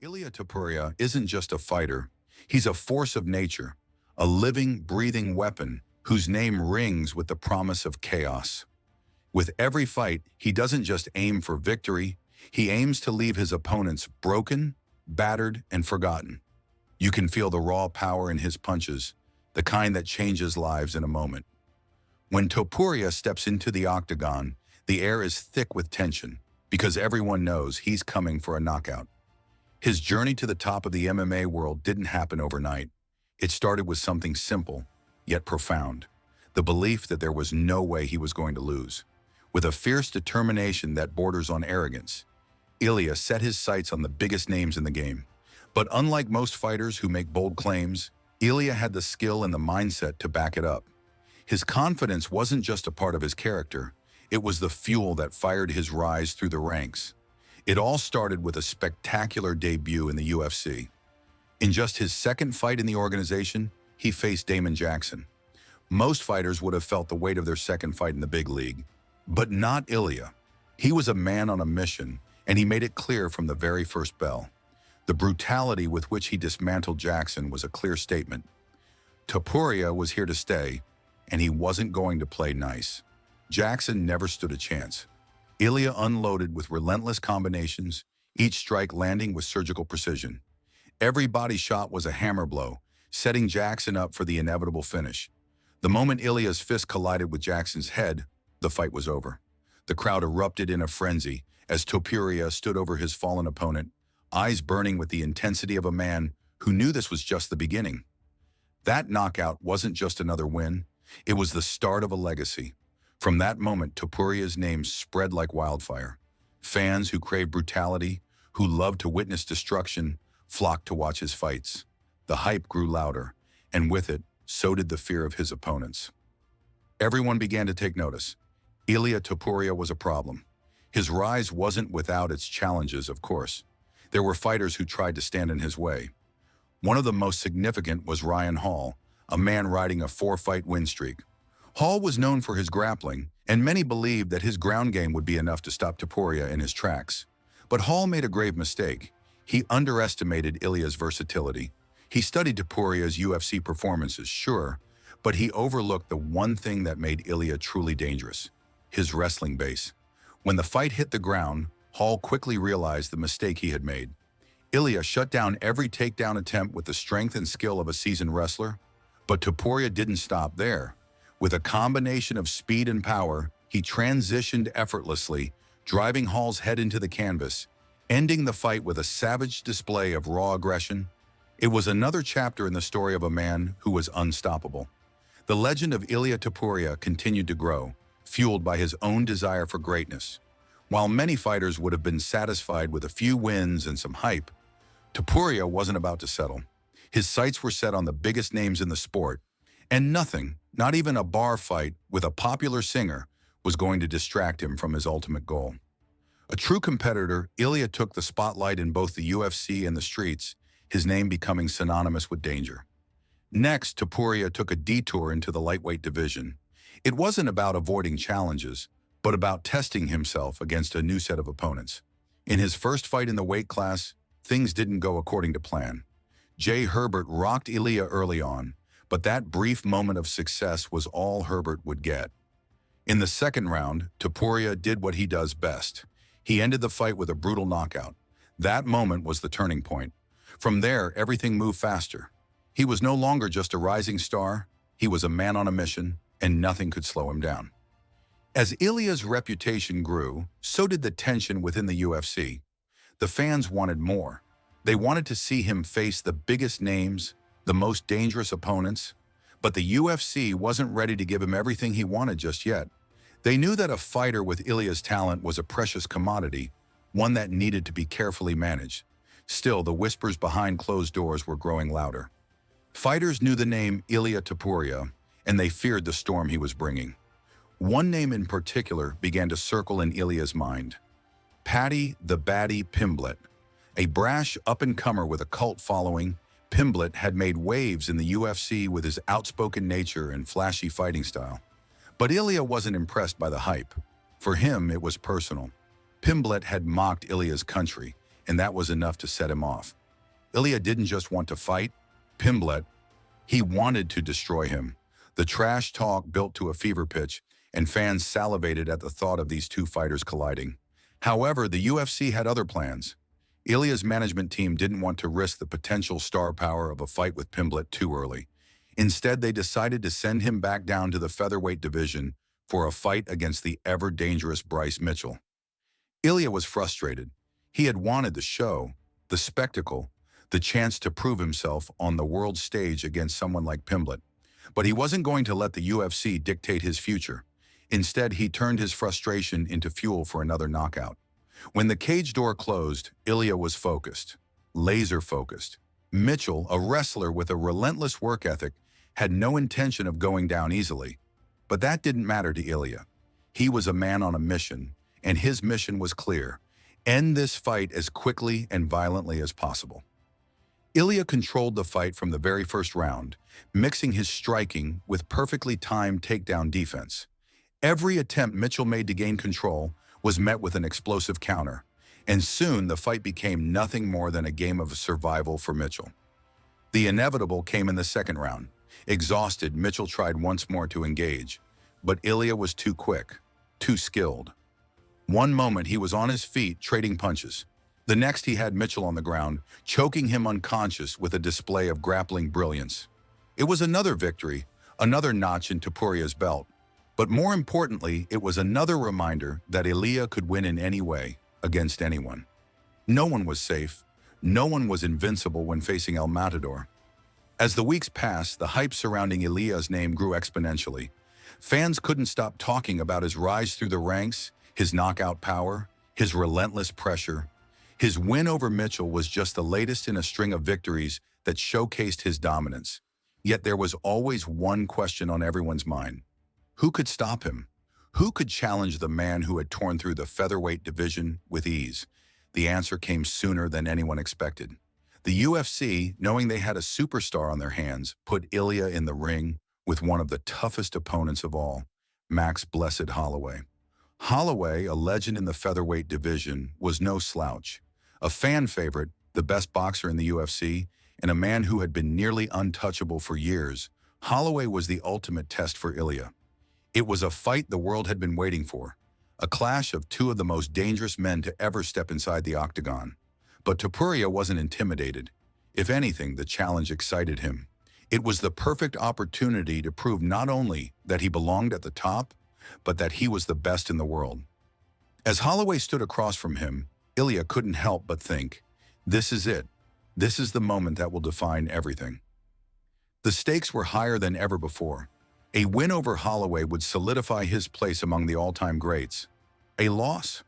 Ilia Topuria isn't just a fighter. He's a force of nature, a living, breathing weapon whose name rings with the promise of chaos. With every fight, he doesn't just aim for victory, he aims to leave his opponents broken, battered, and forgotten. You can feel the raw power in his punches, the kind that changes lives in a moment. When Topuria steps into the octagon, the air is thick with tension, because everyone knows he's coming for a knockout. His journey to the top of the MMA world didn't happen overnight. It started with something simple, yet profound: the belief that there was no way he was going to lose. With a fierce determination that borders on arrogance, Ilia set his sights on the biggest names in the game. But unlike most fighters who make bold claims, Ilia had the skill and the mindset to back it up. His confidence wasn't just a part of his character, it was the fuel that fired his rise through the ranks. It all started with a spectacular debut in the UFC. In just his second fight in the organization, he faced Damon Jackson. Most fighters would have felt the weight of their second fight in the big league, but not Ilia. He was a man on a mission, and he made it clear from the very first bell. The brutality with which he dismantled Jackson was a clear statement. Topuria was here to stay, and he wasn't going to play nice. Jackson never stood a chance. Ilia unloaded with relentless combinations, each strike landing with surgical precision. Every body shot was a hammer blow, setting Jackson up for the inevitable finish. The moment Ilia's fist collided with Jackson's head, the fight was over. The crowd erupted in a frenzy as Topuria stood over his fallen opponent, eyes burning with the intensity of a man who knew this was just the beginning. That knockout wasn't just another win, it was the start of a legacy. From that moment, Topuria's name spread like wildfire. Fans who craved brutality, who loved to witness destruction, flocked to watch his fights. The hype grew louder, and with it, so did the fear of his opponents. Everyone began to take notice. Ilia Topuria was a problem. His rise wasn't without its challenges, of course. There were fighters who tried to stand in his way. One of the most significant was Ryan Hall, a man riding a 4-fight win streak. Hall was known for his grappling, and many believed that his ground game would be enough to stop Topuria in his tracks. But Hall made a grave mistake. He underestimated Ilia's versatility. He studied Topuria's UFC performances, sure, but he overlooked the one thing that made Ilia truly dangerous: his wrestling base. When the fight hit the ground, Hall quickly realized the mistake he had made. Ilia shut down every takedown attempt with the strength and skill of a seasoned wrestler, but Topuria didn't stop there. With a combination of speed and power, he transitioned effortlessly, driving Hall's head into the canvas, ending the fight with a savage display of raw aggression. It was another chapter in the story of a man who was unstoppable. The legend of Ilia Topuria continued to grow, fueled by his own desire for greatness. While many fighters would have been satisfied with a few wins and some hype, Topuria wasn't about to settle. His sights were set on the biggest names in the sport, and nothing, not even a bar fight with a popular singer, was going to distract him from his ultimate goal. A true competitor, Ilia took the spotlight in both the UFC and the streets, his name becoming synonymous with danger. Next, Topuria took a detour into the lightweight division. It wasn't about avoiding challenges, but about testing himself against a new set of opponents. In his first fight in the weight class, things didn't go according to plan. Jay Herbert rocked Ilia early on, but that brief moment of success was all Herbert would get. In the second round, Topuria did what he does best. He ended the fight with a brutal knockout. That moment was the turning point. From there, everything moved faster. He was no longer just a rising star, he was a man on a mission, and nothing could slow him down. As Ilia's reputation grew, so did the tension within the UFC. The fans wanted more. They wanted to see him face the biggest names, the most dangerous opponents, but the UFC wasn't ready to give him everything he wanted just yet. They knew that a fighter with Ilia's talent was a precious commodity, one that needed to be carefully managed. Still, the whispers behind closed doors were growing louder. Fighters knew the name Ilia Topuria, and they feared the storm he was bringing. One name in particular began to circle in Ilia's mind: Paddy the Baddy Pimblett. A brash up-and-comer with a cult following, Pimblett had made waves in the UFC with his outspoken nature and flashy fighting style. But Ilia wasn't impressed by the hype. For him, it was personal. Pimblett had mocked Ilia's country, and that was enough to set him off. Ilia didn't just want to fight Pimblet, he wanted to destroy him. The trash talk built to a fever pitch, and fans salivated at the thought of these two fighters colliding. However, the UFC had other plans. Ilia's management team didn't want to risk the potential star power of a fight with Pimblet too early. Instead, they decided to send him back down to the featherweight division for a fight against the ever-dangerous Bryce Mitchell. Ilia was frustrated. He had wanted the show, the spectacle, the chance to prove himself on the world stage against someone like Pimblet. But he wasn't going to let the UFC dictate his future. Instead, he turned his frustration into fuel for another knockout. When the cage door closed, Ilia was focused, laser-focused. Mitchell, a wrestler with a relentless work ethic, had no intention of going down easily. But that didn't matter to Ilia. He was a man on a mission, and his mission was clear: end this fight as quickly and violently as possible. Ilia controlled the fight from the very first round, mixing his striking with perfectly timed takedown defense. Every attempt Mitchell made to gain control was met with an explosive counter, and soon the fight became nothing more than a game of survival for Mitchell. The inevitable came in the second round. Exhausted, Mitchell tried once more to engage, but Ilia was too quick, too skilled. One moment he was on his feet trading punches. The next he had Mitchell on the ground, choking him unconscious with a display of grappling brilliance. It was another victory, another notch in Topuria's belt. But more importantly, it was another reminder that Ilia could win in any way, against anyone. No one was safe. No one was invincible when facing El Matador. As the weeks passed, the hype surrounding Ilia's name grew exponentially. Fans couldn't stop talking about his rise through the ranks, his knockout power, his relentless pressure. His win over Mitchell was just the latest in a string of victories that showcased his dominance. Yet there was always one question on everyone's mind. Who could stop him? Who could challenge the man who had torn through the featherweight division with ease? The answer came sooner than anyone expected. The UFC, knowing they had a superstar on their hands, put Ilia in the ring with one of the toughest opponents of all, Max "Blessed" Holloway. Holloway, a legend in the featherweight division, was no slouch. A fan favorite, the best boxer in the UFC, and a man who had been nearly untouchable for years, Holloway was the ultimate test for Ilia. It was a fight the world had been waiting for, a clash of two of the most dangerous men to ever step inside the octagon. But Topuria wasn't intimidated. If anything, the challenge excited him. It was the perfect opportunity to prove not only that he belonged at the top, but that he was the best in the world. As Holloway stood across from him, Ilia couldn't help but think, this is it. This is the moment that will define everything. The stakes were higher than ever before. A win over Holloway would solidify his place among the all-time greats. A loss?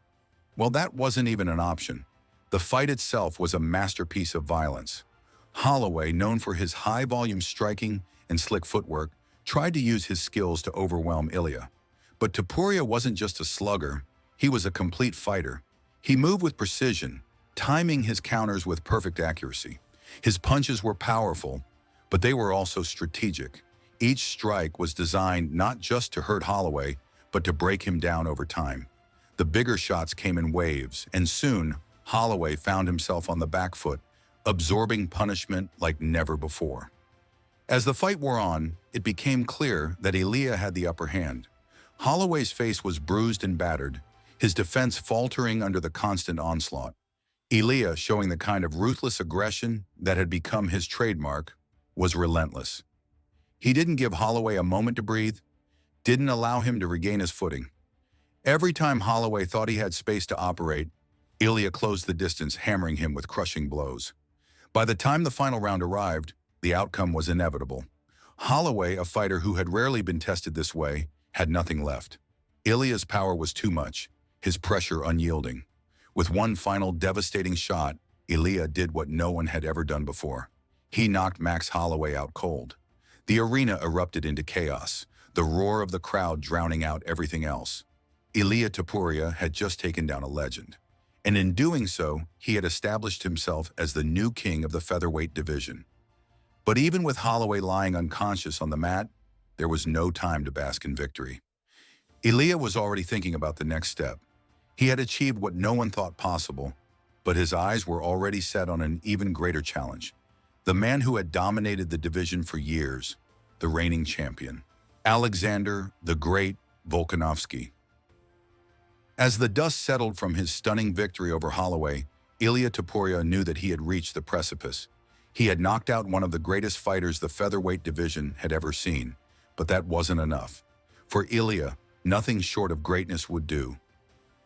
Well, that wasn't even an option. The fight itself was a masterpiece of violence. Holloway, known for his high-volume striking and slick footwork, tried to use his skills to overwhelm Ilia. But Topuria wasn't just a slugger, he was a complete fighter. He moved with precision, timing his counters with perfect accuracy. His punches were powerful, but they were also strategic. Each strike was designed not just to hurt Holloway, but to break him down over time. The bigger shots came in waves, and soon, Holloway found himself on the back foot, absorbing punishment like never before. As the fight wore on, it became clear that Ilia had the upper hand. Holloway's face was bruised and battered, his defense faltering under the constant onslaught. Ilia, showing the kind of ruthless aggression that had become his trademark, was relentless. He didn't give Holloway a moment to breathe, didn't allow him to regain his footing. Every time Holloway thought he had space to operate, Ilia closed the distance, hammering him with crushing blows. By the time the final round arrived, the outcome was inevitable. Holloway, a fighter who had rarely been tested this way, had nothing left. Ilia's power was too much, his pressure unyielding. With one final devastating shot, Ilia did what no one had ever done before. He knocked Max Holloway out cold. The arena erupted into chaos, the roar of the crowd drowning out everything else. Ilia Topuria had just taken down a legend, and in doing so, he had established himself as the new king of the featherweight division. But even with Holloway lying unconscious on the mat, there was no time to bask in victory. Ilia was already thinking about the next step. He had achieved what no one thought possible, but his eyes were already set on an even greater challenge. The man who had dominated the division for years, the reigning champion, Alexander the Great Volkanovski. As the dust settled from his stunning victory over Holloway, Ilia Topuria knew that he had reached the precipice. He had knocked out one of the greatest fighters the featherweight division had ever seen, but that wasn't enough. For Ilia, nothing short of greatness would do.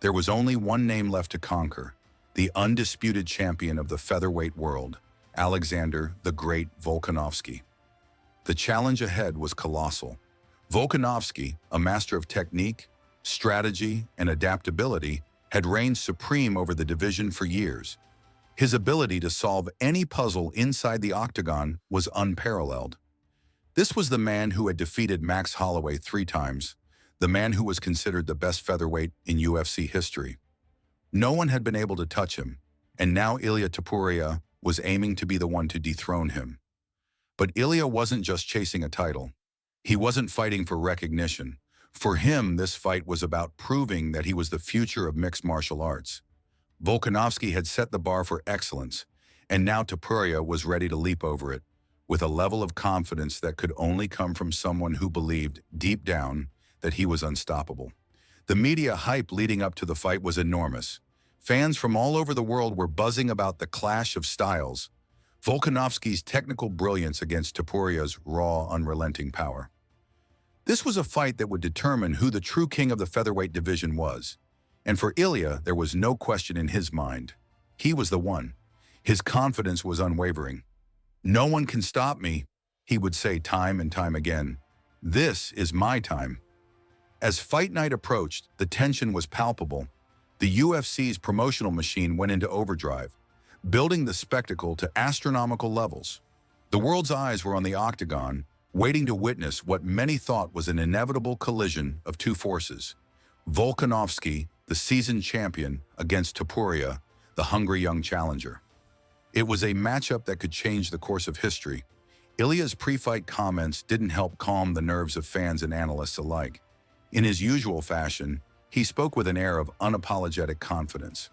There was only one name left to conquer, the undisputed champion of the featherweight world, Alexander the Great Volkanovski. The challenge ahead was colossal. Volkanovski, a master of technique, strategy, and adaptability, had reigned supreme over the division for years. His ability to solve any puzzle inside the octagon was unparalleled. This was the man who had defeated Max Holloway 3 times, the man who was considered the best featherweight in UFC history. No one had been able to touch him, and now Ilia Topuria was aiming to be the one to dethrone him. But Ilia wasn't just chasing a title. He wasn't fighting for recognition. For him, this fight was about proving that he was the future of mixed martial arts. Volkanovski had set the bar for excellence, and now Topuria was ready to leap over it, with a level of confidence that could only come from someone who believed, deep down, that he was unstoppable. The media hype leading up to the fight was enormous. Fans from all over the world were buzzing about the clash of styles, Volkanovski's technical brilliance against Topuria's raw, unrelenting power. This was a fight that would determine who the true king of the featherweight division was. And for Ilia, there was no question in his mind. He was the one. His confidence was unwavering. "No one can stop me," he would say time and time again. "This is my time." As fight night approached, the tension was palpable. The UFC's promotional machine went into overdrive, building the spectacle to astronomical levels. The world's eyes were on the octagon, waiting to witness what many thought was an inevitable collision of two forces. Volkanovski, the seasoned champion, against Topuria, the hungry young challenger. It was a matchup that could change the course of history. Ilia's pre-fight comments didn't help calm the nerves of fans and analysts alike. In his usual fashion, he spoke with an air of unapologetic confidence.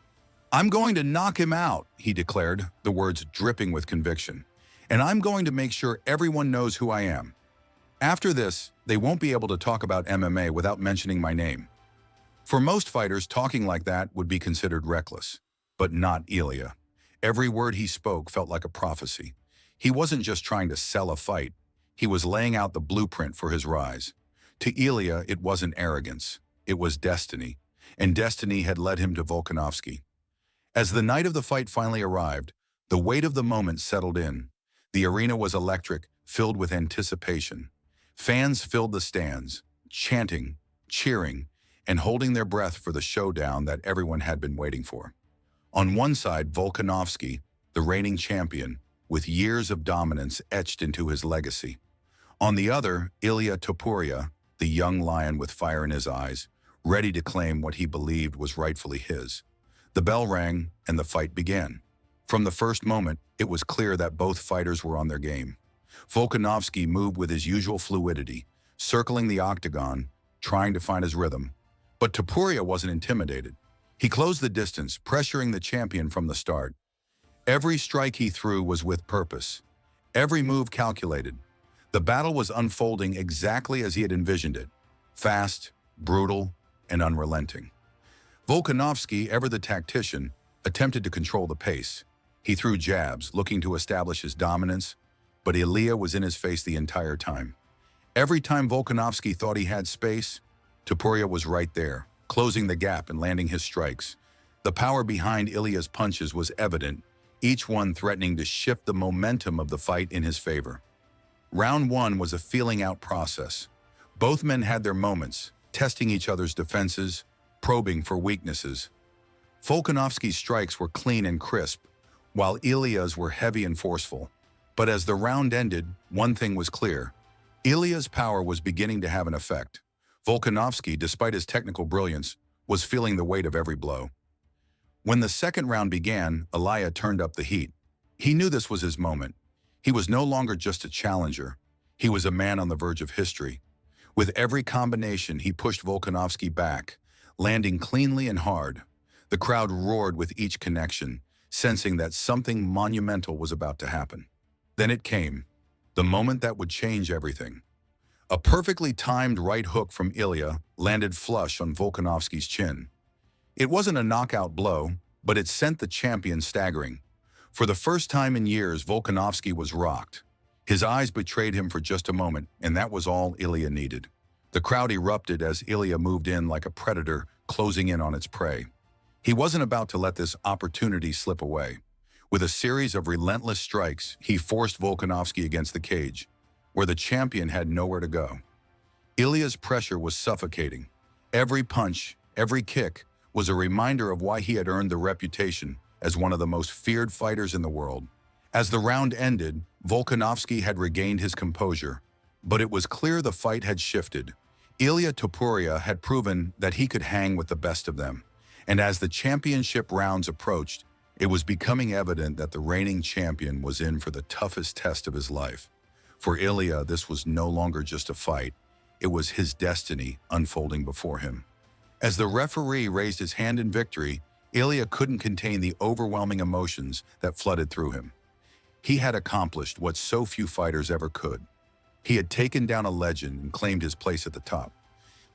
"I'm going to knock him out," he declared, the words dripping with conviction. "And I'm going to make sure everyone knows who I am. After this, they won't be able to talk about MMA without mentioning my name." For most fighters, talking like that would be considered reckless, but not Ilia. Every word he spoke felt like a prophecy. He wasn't just trying to sell a fight, he was laying out the blueprint for his rise. To Ilia, it wasn't arrogance, it was destiny, and destiny had led him to Volkanovski. As the night of the fight finally arrived, the weight of the moment settled in. The arena was electric, filled with anticipation. Fans filled the stands, chanting, cheering, and holding their breath for the showdown that everyone had been waiting for. On one side, Volkanovski, the reigning champion, with years of dominance etched into his legacy. On the other, Ilia Topuria, the young lion with fire in his eyes, ready to claim what he believed was rightfully his. The bell rang, and the fight began. From the first moment, it was clear that both fighters were on their game. Volkanovski moved with his usual fluidity, circling the octagon, trying to find his rhythm. But Topuria wasn't intimidated. He closed the distance, pressuring the champion from the start. Every strike he threw was with purpose, every move calculated. The battle was unfolding exactly as he had envisioned it, fast, brutal, and unrelenting. Volkanovski, ever the tactician, attempted to control the pace. He threw jabs, looking to establish his dominance, but Ilia was in his face the entire time. Every time Volkanovski thought he had space, Topuria was right there, closing the gap and landing his strikes. The power behind Ilia's punches was evident, each one threatening to shift the momentum of the fight in his favor. Round 1 was a feeling-out process. Both men had their moments, testing each other's defenses, probing for weaknesses. Volkanovski's strikes were clean and crisp, while Ilia's were heavy and forceful. But as the round ended, one thing was clear. Ilia's power was beginning to have an effect. Volkanovski, despite his technical brilliance, was feeling the weight of every blow. When the second round began, Ilia turned up the heat. He knew this was his moment. He was no longer just a challenger. He was a man on the verge of history. With every combination, he pushed Volkanovski back, landing cleanly and hard. The crowd roared with each connection, sensing that something monumental was about to happen. Then it came, the moment that would change everything. A perfectly timed right hook from Ilia landed flush on Volkanovski's chin. It wasn't a knockout blow, but it sent the champion staggering. For the first time in years, Volkanovski was rocked. His eyes betrayed him for just a moment, and that was all Ilia needed. The crowd erupted as Ilia moved in like a predator closing in on its prey. He wasn't about to let this opportunity slip away. With a series of relentless strikes, he forced Volkanovski against the cage, where the champion had nowhere to go. Ilia's pressure was suffocating. Every punch, every kick, was a reminder of why he had earned the reputation as one of the most feared fighters in the world. As the round ended, Volkanovski had regained his composure, but it was clear the fight had shifted. Ilia Topuria had proven that he could hang with the best of them, and as the championship rounds approached, it was becoming evident that the reigning champion was in for the toughest test of his life. For Ilia, this was no longer just a fight, it was his destiny unfolding before him. As the referee raised his hand in victory, Ilia couldn't contain the overwhelming emotions that flooded through him. He had accomplished what so few fighters ever could. He had taken down a legend and claimed his place at the top.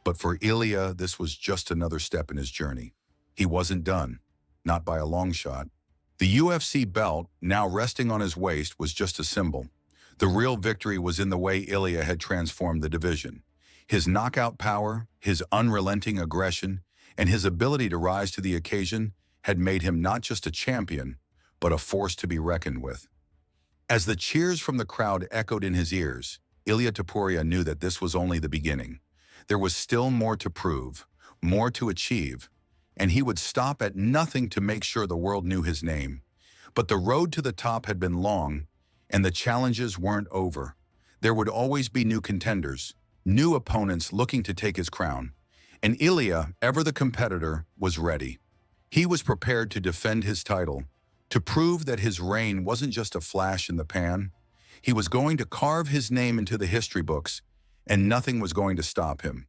But for Ilia, this was just another step in his journey. He wasn't done, not by a long shot. The UFC belt, now resting on his waist, was just a symbol. The real victory was in the way Ilia had transformed the division. His knockout power, his unrelenting aggression, and his ability to rise to the occasion had made him not just a champion, but a force to be reckoned with. As the cheers from the crowd echoed in his ears, Ilia Topuria knew that this was only the beginning. There was still more to prove, more to achieve, and he would stop at nothing to make sure the world knew his name. But the road to the top had been long, and the challenges weren't over. There would always be new contenders, new opponents looking to take his crown. And Ilia, ever the competitor, was ready. He was prepared to defend his title, to prove that his reign wasn't just a flash in the pan. He was going to carve his name into the history books, and nothing was going to stop him.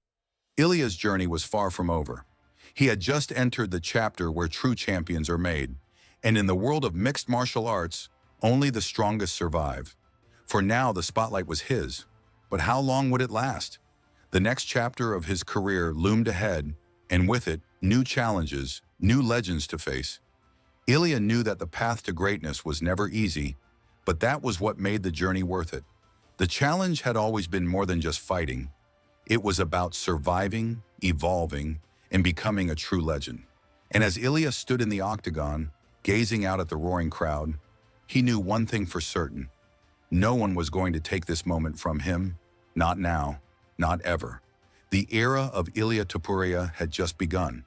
Ilia's journey was far from over. He had just entered the chapter where true champions are made, and in the world of mixed martial arts, only the strongest survive. For now, the spotlight was his, but how long would it last? The next chapter of his career loomed ahead, and with it, new challenges, new legends to face. Ilia knew that the path to greatness was never easy, but that was what made the journey worth it. The challenge had always been more than just fighting. It was about surviving, evolving, and becoming a true legend. And as Ilia stood in the octagon, gazing out at the roaring crowd, he knew one thing for certain. No one was going to take this moment from him, not now, not ever. The era of Ilia Topuria had just begun.